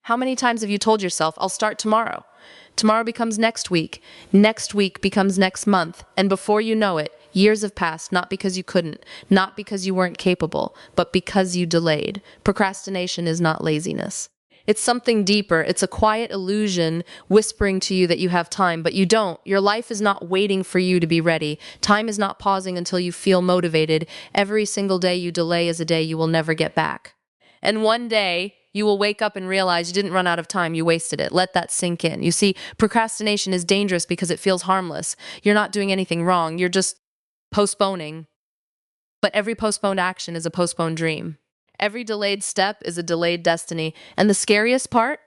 How many times have you told yourself, I'll start tomorrow? Tomorrow becomes next week becomes next month, and before you know it, years have passed, not because you couldn't, not because you weren't capable, but because you delayed. Procrastination is not laziness. It's something deeper. It's a quiet illusion whispering to you that you have time, but you don't. Your life is not waiting for you to be ready. Time is not pausing until you feel motivated. Every single day you delay is a day you will never get back. And one day, you will wake up and realize you didn't run out of time, you wasted it. Let that sink in. You see, procrastination is dangerous because it feels harmless. You're not doing anything wrong, you're just postponing. But every postponed action is a postponed dream. Every delayed step is a delayed destiny. And the scariest part?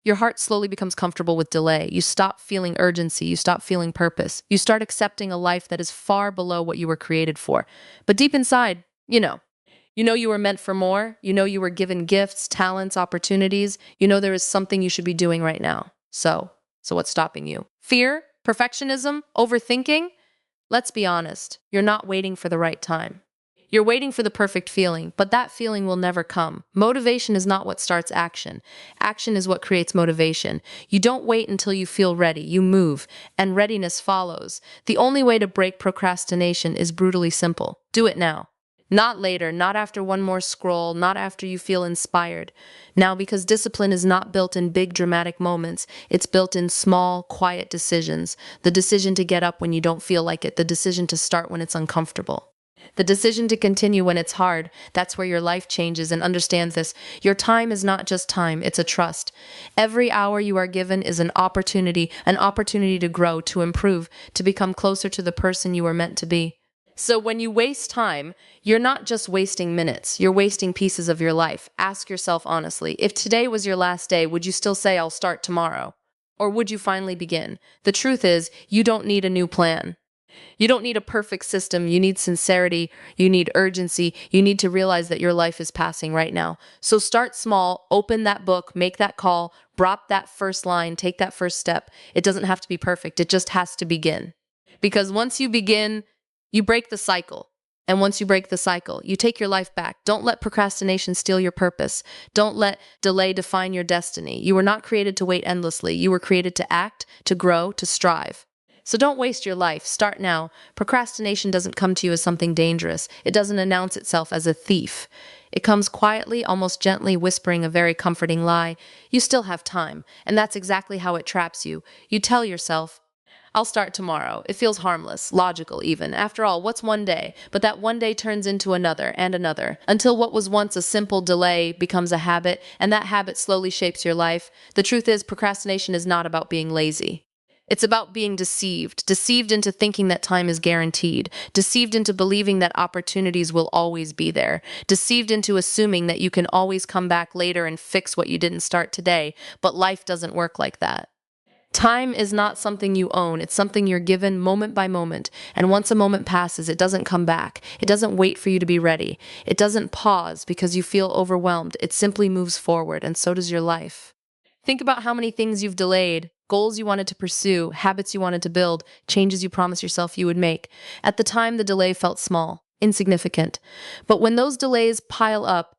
Your heart slowly becomes comfortable with delay. You stop feeling urgency. You stop feeling purpose. You start accepting a life that is far below what you were created for. But deep inside, you know you were meant for more. You know you were given gifts, talents, opportunities. You know there is something you should be doing right now. So what's stopping you? Fear? Perfectionism? Overthinking? Let's be honest. You're not waiting for the right time. You're waiting for the perfect feeling, but that feeling will never come. Motivation is not what starts action. Action is what creates motivation. You don't wait until you feel ready. You move, and readiness follows. The only way to break procrastination is brutally simple. Do it now. Not later, not after one more scroll, not after you feel inspired. Now, because discipline is not built in big dramatic moments, it's built in small, quiet decisions. The decision to get up when you don't feel like it, the decision to start when it's uncomfortable. The decision to continue when it's hard. That's where your life changes. And understand this. Your time is not just time, it's a trust. Every hour you are given is an opportunity to grow, to improve, to become closer to the person you were meant to be. So when you waste time, you're not just wasting minutes, you're wasting pieces of your life. Ask yourself honestly, if today was your last day, would you still say, I'll start tomorrow? Or would you finally begin? The truth is, you don't need a new plan. You don't need a perfect system. You need sincerity. You need urgency. You need to realize that your life is passing right now. So start small, open that book, make that call, drop that first line, take that first step. It doesn't have to be perfect. It just has to begin. Because once you begin, you break the cycle. And once you break the cycle, you take your life back. Don't let procrastination steal your purpose. Don't let delay define your destiny. You were not created to wait endlessly. You were created to act, to grow, to strive. So don't waste your life. Start now. Procrastination doesn't come to you as something dangerous. It doesn't announce itself as a thief. It comes quietly, almost gently, whispering a very comforting lie. You still have time. And that's exactly how it traps you. You tell yourself, I'll start tomorrow. It feels harmless, logical even. After all, what's one day? But that one day turns into another and another, until what was once a simple delay becomes a habit, and that habit slowly shapes your life. The truth is, procrastination is not about being lazy. It's about being deceived into thinking that time is guaranteed, deceived into believing that opportunities will always be there, deceived into assuming that you can always come back later and fix what you didn't start today, but life doesn't work like that. Time is not something you own, it's something you're given moment by moment, and once a moment passes, it doesn't come back. It doesn't wait for you to be ready. It doesn't pause because you feel overwhelmed. It simply moves forward, and so does your life. Think about how many things you've delayed, goals you wanted to pursue, habits you wanted to build, changes you promised yourself you would make. At the time, the delay felt small, insignificant. But when those delays pile up,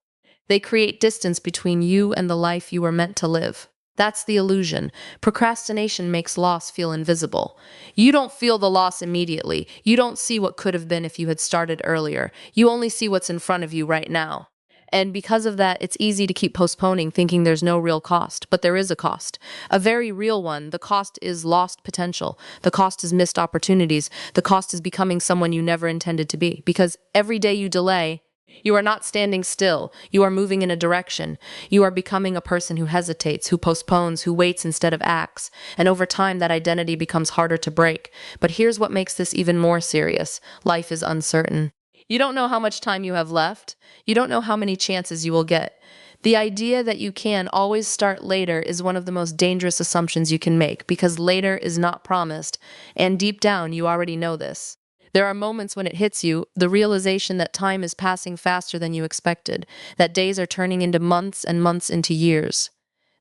they create distance between you and the life you were meant to live. That's the illusion. Procrastination makes loss feel invisible. You don't feel the loss immediately. You don't see what could have been if you had started earlier. You only see what's in front of you right now. And because of that, it's easy to keep postponing, thinking there's no real cost. But there is a cost. A very real one. The cost is lost potential. The cost is missed opportunities. The cost is becoming someone you never intended to be. Because every day you delay, you are not standing still. You are moving in a direction. You are becoming a person who hesitates, who postpones, who waits instead of acts. And over time, that identity becomes harder to break. But here's what makes this even more serious. Life is uncertain. You don't know how much time you have left. You don't know how many chances you will get. The idea that you can always start later is one of the most dangerous assumptions you can make, because later is not promised, and deep down you already know this. There are moments when it hits you, the realization that time is passing faster than you expected, that days are turning into months and months into years,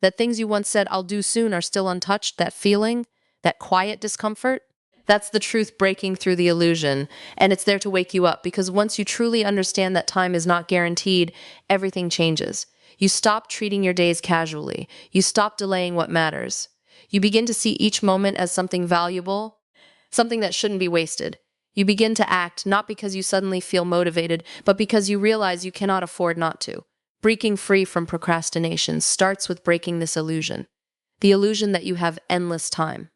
that things you once said I'll do soon are still untouched, that feeling, that quiet discomfort. That's the truth breaking through the illusion, and it's there to wake you up, because once you truly understand that time is not guaranteed, everything changes. You stop treating your days casually. You stop delaying what matters. You begin to see each moment as something valuable, something that shouldn't be wasted. You begin to act not because you suddenly feel motivated, but because you realize you cannot afford not to. Breaking free from procrastination starts with breaking this illusion. The illusion that you have endless time.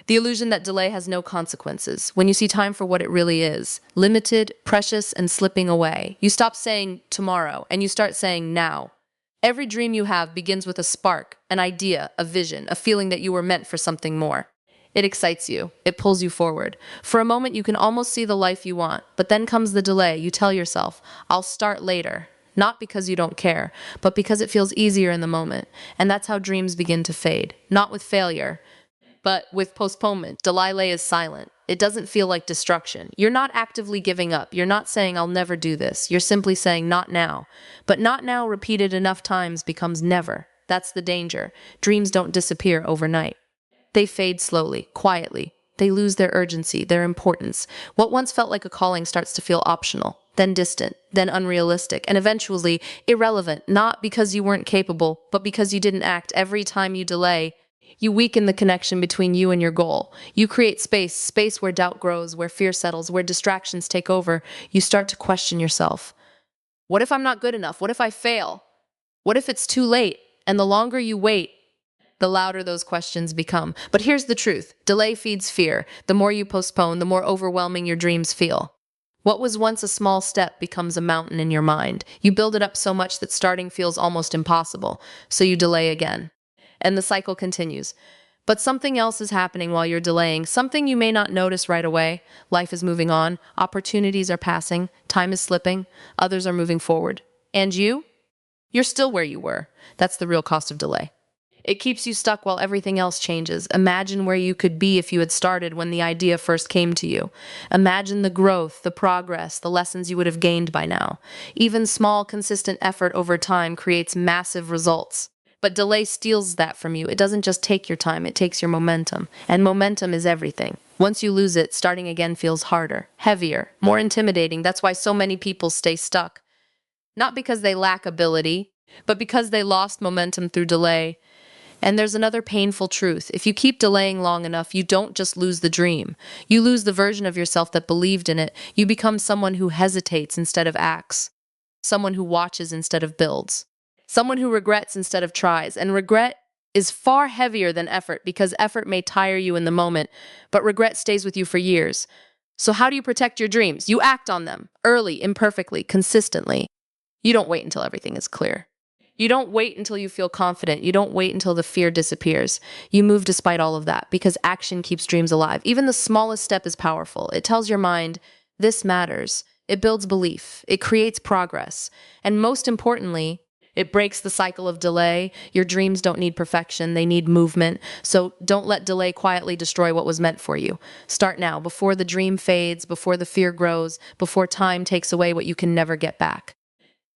The illusion that delay has no consequences. When you see time for what it really is, limited, precious, and slipping away, you stop saying tomorrow and you start saying now. Every dream you have begins with a spark, an idea, a vision, a feeling that you were meant for something more. It excites you. It pulls you forward. For a moment, you can almost see the life you want, but then comes the delay. You tell yourself, I'll start later. Not because you don't care, but because it feels easier in the moment. And that's how dreams begin to fade. Not with failure, but with postponement. Delay is silent. It doesn't feel like destruction. You're not actively giving up. You're not saying, I'll never do this. You're simply saying, not now. But not now repeated enough times becomes never. That's the danger. Dreams don't disappear overnight. They fade slowly, quietly. They lose their urgency, their importance. What once felt like a calling starts to feel optional, then distant, then unrealistic, and eventually irrelevant, not because you weren't capable, but because you didn't act. Every time you delay, you weaken the connection between you and your goal. You create space where doubt grows, where fear settles, where distractions take over. You start to question yourself. What if I'm not good enough? What if I fail? What if it's too late? And the longer you wait, the louder those questions become. But here's the truth. Delay feeds fear. The more you postpone, the more overwhelming your dreams feel. What was once a small step becomes a mountain in your mind. You build it up so much that starting feels almost impossible, so you delay again. And the cycle continues. But something else is happening while you're delaying, something you may not notice right away. Life is moving on, opportunities are passing, time is slipping, others are moving forward. And you? You're still where you were. That's the real cost of delay. It keeps you stuck while everything else changes. Imagine where you could be if you had started when the idea first came to you. Imagine the growth, the progress, the lessons you would have gained by now. Even small, consistent effort over time creates massive results. But delay steals that from you. It doesn't just take your time, it takes your momentum. And momentum is everything. Once you lose it, starting again feels harder, heavier, more intimidating. That's why so many people stay stuck. Not because they lack ability, but because they lost momentum through delay. And there's another painful truth. If you keep delaying long enough, you don't just lose the dream. You lose the version of yourself that believed in it. You become someone who hesitates instead of acts. Someone who watches instead of builds. Someone who regrets instead of tries. And regret is far heavier than effort because effort may tire you in the moment, but regret stays with you for years. So how do you protect your dreams? You act on them, early, imperfectly, consistently. You don't wait until everything is clear. You don't wait until you feel confident. You don't wait until the fear disappears. You move despite all of that because action keeps dreams alive. Even the smallest step is powerful. It tells your mind, this matters. It builds belief. It creates progress. And most importantly, it breaks the cycle of delay. Your dreams don't need perfection. They need movement. So don't let delay quietly destroy what was meant for you. Start now, before the dream fades, before the fear grows, before time takes away what you can never get back.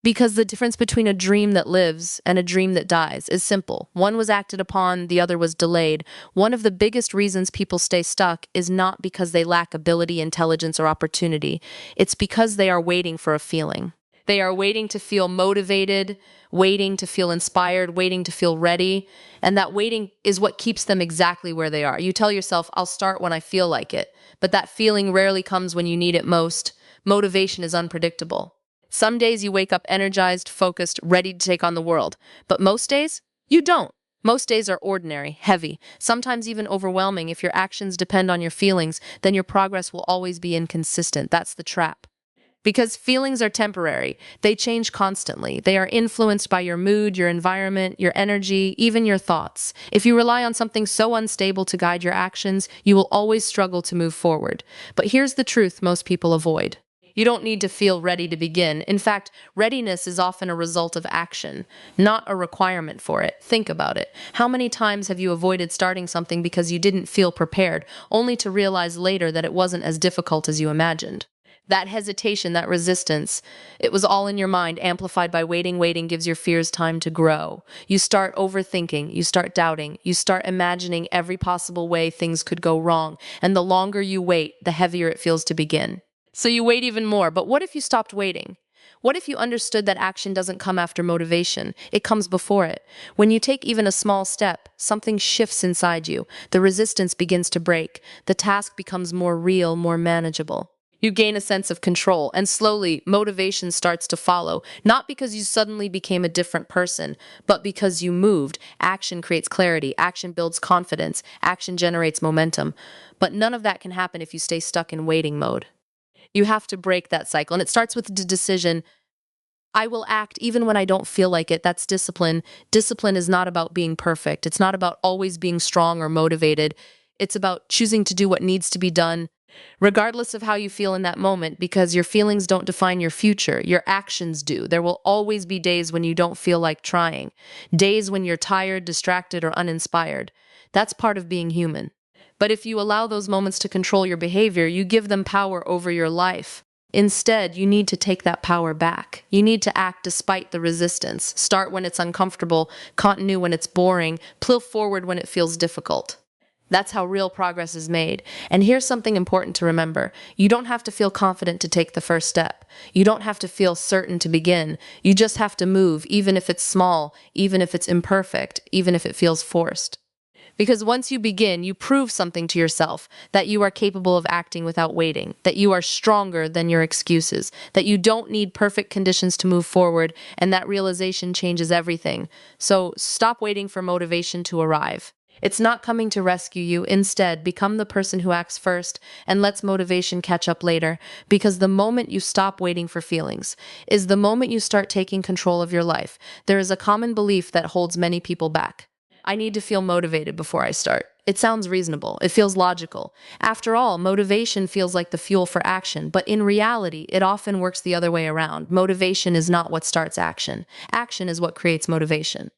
Because the difference between a dream that lives and a dream that dies is simple. One was acted upon, the other was delayed. One of the biggest reasons people stay stuck is not because they lack ability, intelligence, or opportunity. It's because they are waiting for a feeling. They are waiting to feel motivated, waiting to feel inspired, waiting to feel ready. And that waiting is what keeps them exactly where they are. You tell yourself, I'll start when I feel like it. But that feeling rarely comes when you need it most. Motivation is unpredictable. Some days you wake up energized, focused, ready to take on the world. But most days, you don't. Most days are ordinary, heavy, sometimes even overwhelming. If your actions depend on your feelings, then your progress will always be inconsistent. That's the trap. Because feelings are temporary. They change constantly. They are influenced by your mood, your environment, your energy, even your thoughts. If you rely on something so unstable to guide your actions, you will always struggle to move forward. But here's the truth most people avoid. You don't need to feel ready to begin. In fact, readiness is often a result of action, not a requirement for it. Think about it. How many times have you avoided starting something because you didn't feel prepared, only to realize later that it wasn't as difficult as you imagined? That hesitation, that resistance, it was all in your mind, amplified by waiting. Waiting gives your fears time to grow. You start overthinking, you start doubting, you start imagining every possible way things could go wrong. And the longer you wait, the heavier it feels to begin. So you wait even more. But what if you stopped waiting? What if you understood that action doesn't come after motivation? It comes before it. When you take even a small step, something shifts inside you. The resistance begins to break. The task becomes more real, more manageable. You gain a sense of control, and slowly, motivation starts to follow. Not because you suddenly became a different person, but because you moved. Action creates clarity, action builds confidence, action generates momentum. But none of that can happen if you stay stuck in waiting mode. You have to break that cycle, and it starts with the decision: I will act even when I don't feel like it. That's discipline. Discipline is not about being perfect. It's not about always being strong or motivated. It's about choosing to do what needs to be done, regardless of how you feel in that moment, because your feelings don't define your future. Your actions do. There will always be days when you don't feel like trying, days when you're tired, distracted, or uninspired. That's part of being human. But if you allow those moments to control your behavior, you give them power over your life. Instead, you need to take that power back. You need to act despite the resistance. Start when it's uncomfortable, continue when it's boring, plow forward when it feels difficult. That's how real progress is made. And here's something important to remember. You don't have to feel confident to take the first step. You don't have to feel certain to begin. You just have to move, even if it's small, even if it's imperfect, even if it feels forced. Because once you begin, you prove something to yourself, that you are capable of acting without waiting, that you are stronger than your excuses, that you don't need perfect conditions to move forward, and that realization changes everything. So stop waiting for motivation to arrive. It's not coming to rescue you. Instead, become the person who acts first and lets motivation catch up later, because the moment you stop waiting for feelings is the moment you start taking control of your life. There is a common belief that holds many people back. I need to feel motivated before I start. It sounds reasonable. It feels logical. After all, motivation feels like the fuel for action, but in reality, it often works the other way around. Motivation is not what starts action. Action is what creates motivation.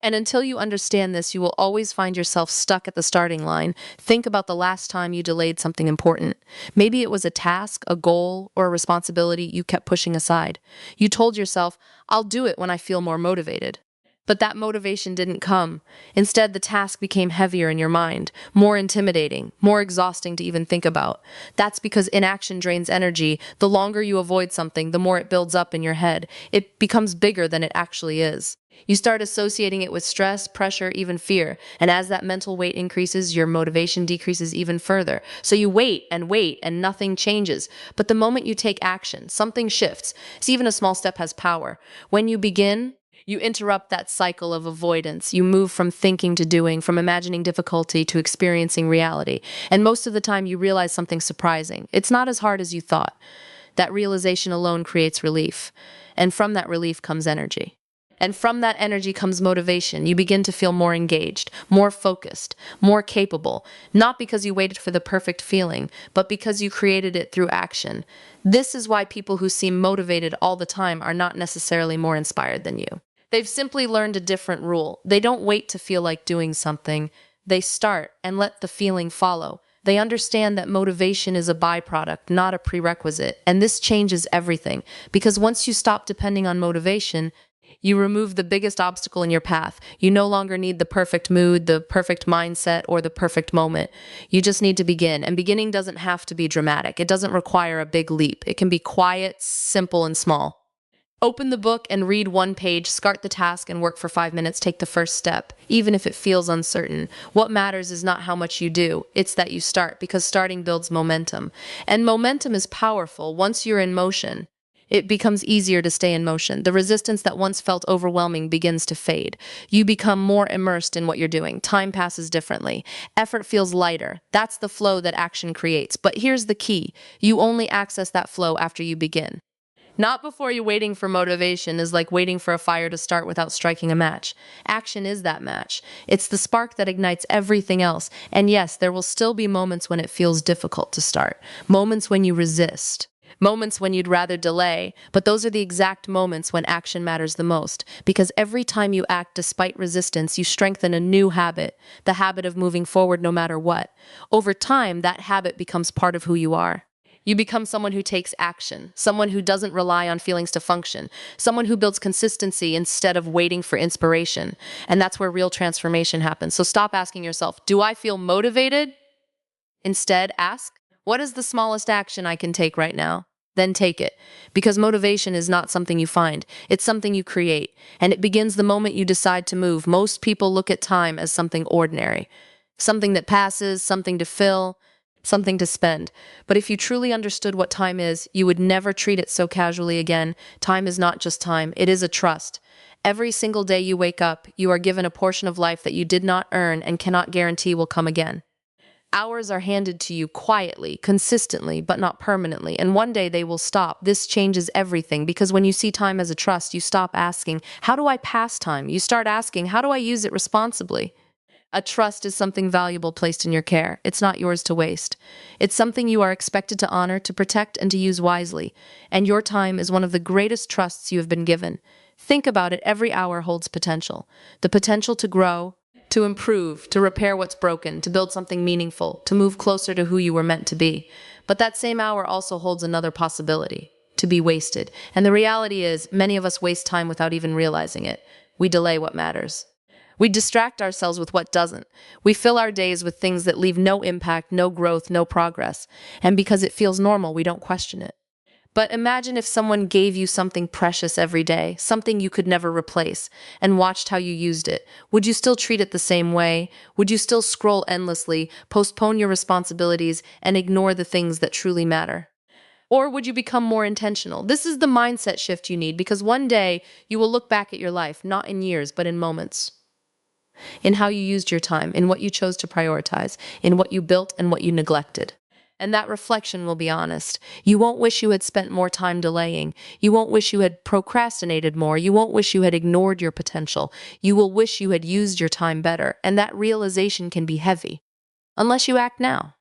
And until you understand this, you will always find yourself stuck at the starting line. Think about the last time you delayed something important. Maybe it was a task, a goal, or a responsibility you kept pushing aside. You told yourself, I'll do it when I feel more motivated. But that motivation didn't come. Instead, the task became heavier in your mind, more intimidating, more exhausting to even think about. That's because inaction drains energy. The longer you avoid something, the more it builds up in your head. It becomes bigger than it actually is. You start associating it with stress, pressure, even fear. And as that mental weight increases, your motivation decreases even further. So you wait, and nothing changes. But the moment you take action, something shifts. See, even a small step has power. When you begin, you interrupt that cycle of avoidance. You move from thinking to doing, from imagining difficulty to experiencing reality. And most of the time, you realize something surprising. It's not as hard as you thought. That realization alone creates relief. And from that relief comes energy. And from that energy comes motivation. You begin to feel more engaged, more focused, more capable, not because you waited for the perfect feeling, but because you created it through action. This is why people who seem motivated all the time are not necessarily more inspired than you. They've simply learned a different rule. They don't wait to feel like doing something. They start and let the feeling follow. They understand that motivation is a byproduct, not a prerequisite. And this changes everything, because once you stop depending on motivation, you remove the biggest obstacle in your path. You no longer need the perfect mood, the perfect mindset, or the perfect moment. You just need to begin. And beginning doesn't have to be dramatic. It doesn't require a big leap. It can be quiet, simple, and small. Open the book and read one page, start the task and work for 5 minutes, take the first step, even if it feels uncertain. What matters is not how much you do, it's that you start, because starting builds momentum. And momentum is powerful. Once you're in motion, it becomes easier to stay in motion. The resistance that once felt overwhelming begins to fade. You become more immersed in what you're doing. Time passes differently. Effort feels lighter. That's the flow that action creates. But here's the key. You only access that flow after you begin. Not before you. Waiting for motivation is like waiting for a fire to start without striking a match. Action is that match. It's the spark that ignites everything else. And yes, there will still be moments when it feels difficult to start. Moments when you resist. Moments when you'd rather delay. But those are the exact moments when action matters the most. Because every time you act despite resistance, you strengthen a new habit. The habit of moving forward no matter what. Over time, that habit becomes part of who you are. You become someone who takes action, someone who doesn't rely on feelings to function, someone who builds consistency instead of waiting for inspiration. And that's where real transformation happens. So stop asking yourself, do I feel motivated? Instead, ask, what is the smallest action I can take right now? then take it. Because motivation is not something you find, it's something you create, and it begins the moment you decide to move. Most people look at time as something ordinary, something that passes, something to fill, something to spend. But if you truly understood what time is, you would never treat it so casually again. Time is not just time, it is a trust. Every single day you wake up, you are given a portion of life that you did not earn and cannot guarantee will come again. Hours are handed to you quietly, consistently, but not permanently, and one day they will stop. This changes everything because when you see time as a trust, you stop asking, how do I pass time? You start asking, how do I use it responsibly? A trust is something valuable placed in your care. It's not yours to waste. It's something you are expected to honor, to protect, and to use wisely. And your time is one of the greatest trusts you have been given. Think about it, every hour holds potential. The potential to grow, to improve, to repair what's broken, to build something meaningful, to move closer to who you were meant to be. But that same hour also holds another possibility, to be wasted. And the reality is, many of us waste time without even realizing it. We delay what matters. We distract ourselves with what doesn't. We fill our days with things that leave no impact, no growth, no progress. And because it feels normal, we don't question it. But imagine if someone gave you something precious every day, something you could never replace, and watched how you used it. Would you still treat it the same way? Would you still scroll endlessly, postpone your responsibilities, and ignore the things that truly matter? Or would you become more intentional? This is the mindset shift you need because one day you will look back at your life, not in years, but in moments. In how you used your time, in what you chose to prioritize, in what you built and what you neglected. And that reflection will be honest. You won't wish you had spent more time delaying. You won't wish you had procrastinated more. You won't wish you had ignored your potential. You will wish you had used your time better. And that realization can be heavy, unless you act now.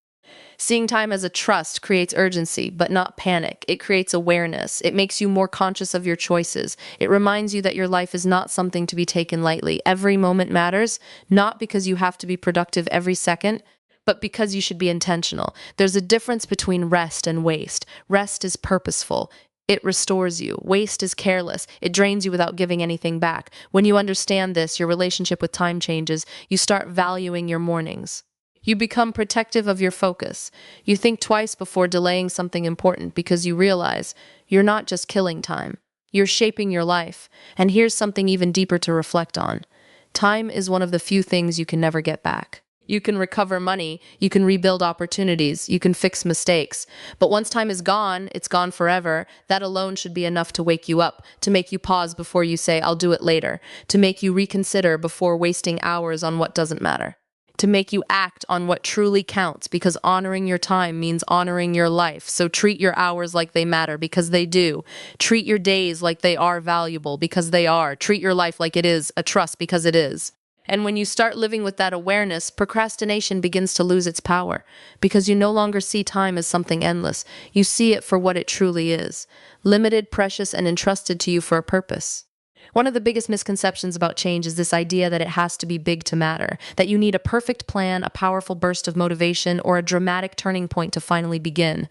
Seeing time as a trust creates urgency, but not panic. It creates awareness. It makes you more conscious of your choices. It reminds you that your life is not something to be taken lightly. Every moment matters, not because you have to be productive every second, but because you should be intentional. There's a difference between rest and waste. Rest is purposeful. It restores you. Waste is careless. It drains you without giving anything back. When you understand this, your relationship with time changes. You start valuing your mornings. You become protective of your focus. You think twice before delaying something important because you realize you're not just killing time. You're shaping your life. And here's something even deeper to reflect on. Time is one of the few things you can never get back. You can recover money, you can rebuild opportunities, you can fix mistakes. But once time is gone, it's gone forever. That alone should be enough to wake you up, to make you pause before you say, I'll do it later, to make you reconsider before wasting hours on what doesn't matter, to make you act on what truly counts, because honoring your time means honoring your life. So treat your hours like they matter, because they do. Treat your days like they are valuable, because they are. Treat your life like it is a trust, because it is. And when you start living with that awareness, procrastination begins to lose its power, because you no longer see time as something endless. You see it for what it truly is, limited, precious, and entrusted to you for a purpose. One of the biggest misconceptions about change is this idea that it has to be big to matter, that you need a perfect plan, a powerful burst of motivation, or a dramatic turning point to finally begin.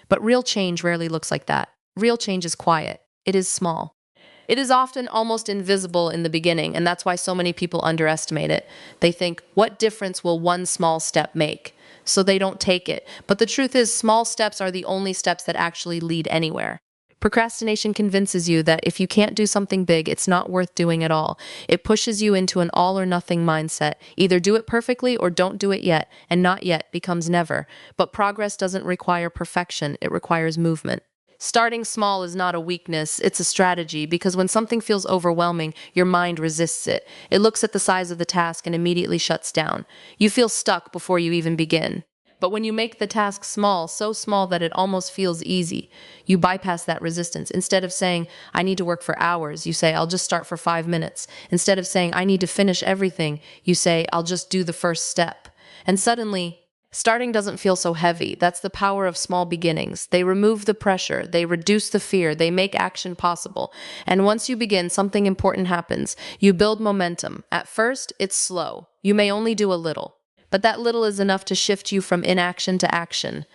But real change rarely looks like that. Real change is quiet. It is small. It is often almost invisible in the beginning, and that's why so many people underestimate it. They think, what difference will one small step make? So they don't take it. But the truth is, small steps are the only steps that actually lead anywhere. Procrastination convinces you that if you can't do something big, it's not worth doing at all. It pushes you into an all or nothing mindset. Either do it perfectly or don't do it yet, and not yet becomes never. But progress doesn't require perfection, it requires movement. Starting small is not a weakness, it's a strategy, because when something feels overwhelming, your mind resists it. It looks at the size of the task and immediately shuts down. You feel stuck before you even begin. But when you make the task small, so small that it almost feels easy, you bypass that resistance. Instead of saying, I need to work for hours, you say, I'll just start for 5 minutes. Instead of saying, I need to finish everything, you say, I'll just do the first step. And suddenly, starting doesn't feel so heavy. That's the power of small beginnings. They remove the pressure, they reduce the fear, they make action possible. And once you begin, something important happens. You build momentum. At first, it's slow. You may only do a little. But that little is enough to shift you from inaction to action.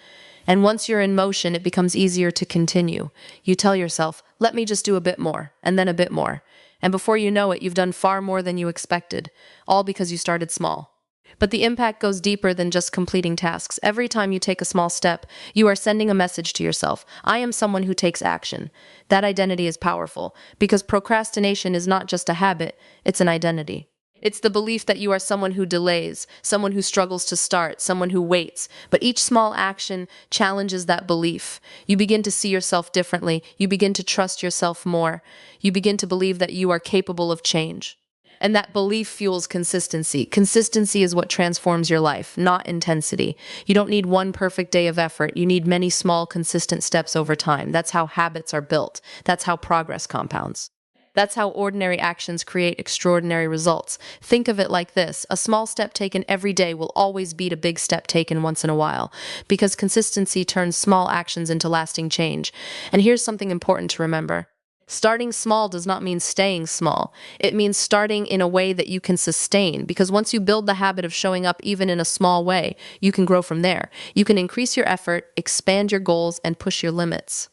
And once you're in motion, it becomes easier to continue. You tell yourself, let me just do a bit more, and then a bit more. And before you know it, you've done far more than you expected, all because you started small. But the impact goes deeper than just completing tasks. Every time you take a small step, you are sending a message to yourself. I am someone who takes action. That identity is powerful because procrastination is not just a habit, it's an identity. It's the belief that you are someone who delays, someone who struggles to start, someone who waits. But each small action challenges that belief. You begin to see yourself differently. You begin to trust yourself more. You begin to believe that you are capable of change. And that belief fuels consistency. Consistency is what transforms your life, not intensity. You don't need one perfect day of effort. You need many small, consistent steps over time. That's how habits are built. That's how progress compounds. That's how ordinary actions create extraordinary results. Think of it like this. A small step taken every day will always beat a big step taken once in a while, because consistency turns small actions into lasting change. And here's something important to remember. Starting small does not mean staying small. It means starting in a way that you can sustain, because once you build the habit of showing up even in a small way, you can grow from there. You can increase your effort, expand your goals, and push your limits.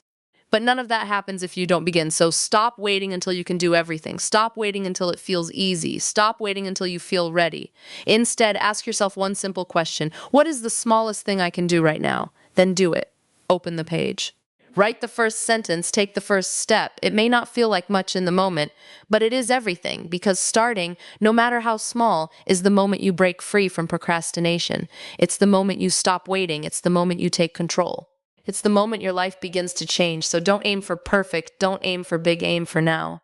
But none of that happens if you don't begin. So stop waiting until you can do everything. Stop waiting until it feels easy. Stop waiting until you feel ready. Instead, ask yourself one simple question. What is the smallest thing I can do right now? Then do it. Open the page. Write the first sentence, take the first step. It may not feel like much in the moment, but it is everything, because starting, no matter how small, is the moment you break free from procrastination. It's the moment you stop waiting. It's the moment you take control. It's the moment your life begins to change. So don't aim for perfect. Don't aim for big, aim for now.